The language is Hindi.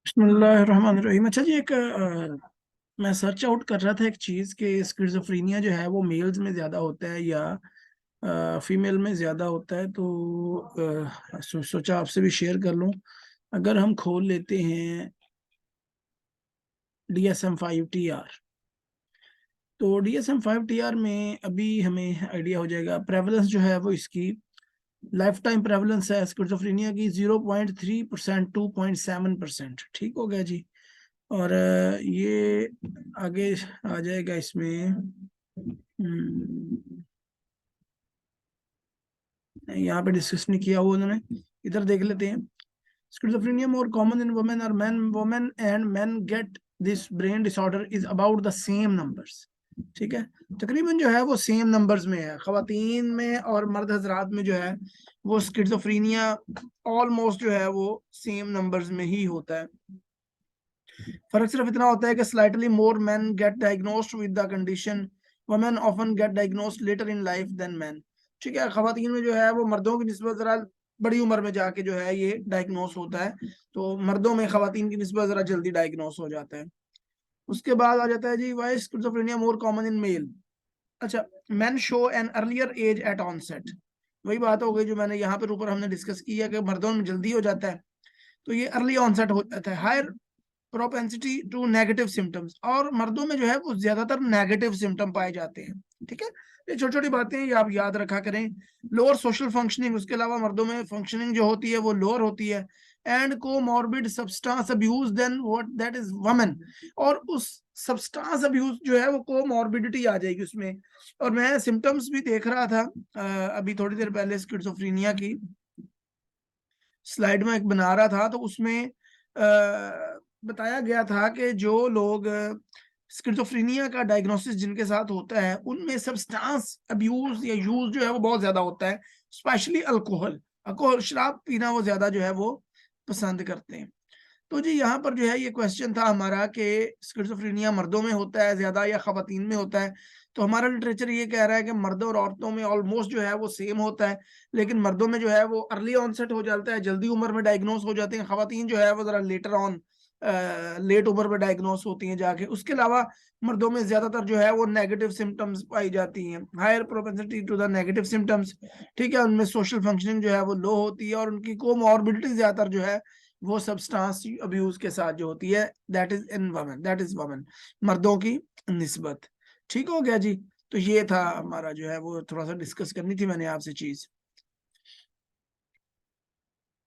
बिस्मिल्लाहिर्रहमानिर्रहीम। अच्छा जी, एक मैं सर्च आउट कर रहा था एक चीज़ कि स्किज़ोफ्रेनिया जो है वो मेल्स में ज़्यादा होता है या फीमेल में ज़्यादा होता है, तो सोचा आपसे भी शेयर कर लूँ। अगर हम खोल लेते हैं DSM-5 TR, तो DSM-5 TR में अभी हमें आइडिया हो जाएगा। प्रेवलेंस जो है वो इसकी लाइफ टाइम प्रेवलेंस है स्किज़ोफ्रेनिया की 0.3% 2.7%। ठीक हो गया जी। और ये आगे आ जाएगा इसमें। यहाँ पे डिस्कस नहीं किया हुआ उन्होंने, इधर देख लेते हैं। Schizophrenia more common in women और man, women and man get this brain disorder is about the same numbers. ठीक है, तकरीबन जो है वो सेम नंबर्स में है, खवातीन में और मर्द हजरात में जो है वो स्किज़ोफ्रेनिया ऑलमोस्ट जो है वो सेम नंबर्स में ही होता है। फर्क सिर्फ इतना होता है कि slightly more men get diagnosed with the condition, women often get diagnosed later in life than men. ठीक है, खवातीन में जो है वो मर्दों की निस्बत जरा बड़ी उम्र में जाके जो है ये डायग्नोस होता है, तो मर्दों में खवातीन की निस्बत जरा जल्दी डायग्नोस हो जाता है। उसके बाद आ जाता है जी, why schizophrenia more common in male. अच्छा, men show an earlier age at onset. वही बात हो गई जो मैंने यहाँ पर ऊपर हमने डिस्कस की है कि मर्दों में जल्दी हो जाता है, तो ये अर्ली ऑनसेट हो जाता है। Higher propensity to negative symptoms, और मर्दों में जो है वो ज्यादातर नेगेटिव सिम्टम पाए जाते हैं। ठीक है, ये छोटी छोटी बातें ये आप याद रखा करें। लोअर सोशल फंक्शनिंग, उसके अलावा मर्दों में फंक्शनिंग जो होती है वो लोअर होती है। And comorbid substance abuse than what that is women, और उस सब्सटेंस अब्यूज जो है वो कोमॉर्बिडिटी आ जाएगी उसमें। और मैं सिम्टम्स भी देख रहा था अभी थोड़ी देर पहले स्किज़ोफ्रेनिया की स्लाइड में एक बना रहा था, तो उसमें बताया गया था कि जो लोग स्किज़ोफ्रेनिया का डायग्नोसिस जिनके साथ होता है उनमें सब्सटेंस अब्यूज या यूज जो है वो बहुत ज्यादा होता है, स्पेशली अल्कोहल। अल्कोहल, शराब पीना वो ज्यादा जो है वो पसंद करते हैं। तो जी यहाँ पर जो है ये क्वेश्चन था हमारा कि स्किज़ोफ्रेनिया मर्दों में होता है ज्यादा या खवातीन में होता है। तो हमारा लिटरेचर ये कह रहा है कि मर्दों और औरतों में ऑलमोस्ट जो है वो सेम होता है, लेकिन मर्दों में जो है वो अर्ली ऑनसेट हो जाता है, जल्दी उम्र में डायग्नोस हो जाते हैं। खवातीन जो है वो जरा लेटर ऑन लेट उम्र में डायग्नोस होती हैं जाके। उसके अलावा मर्दों में ज्यादातर जो है वो नेगेटिव सिम्टम्स पाई जाती हैं, higher propensity to the negative symptoms. ठीक है, उनमें सोशल फंक्शनिंग जो है वो लो होती है, और उनकी कोमॉर्बिडिटी ज्यादातर जो है वो सब्सटेंस अब्यूज के साथ जो होती है, that is in women, that is women, मर्दों की निस्बत। ठीक हो गया जी। तो ये था हमारा जो है वो थोड़ा सा डिस्कस करनी थी मैंने आपसे चीज।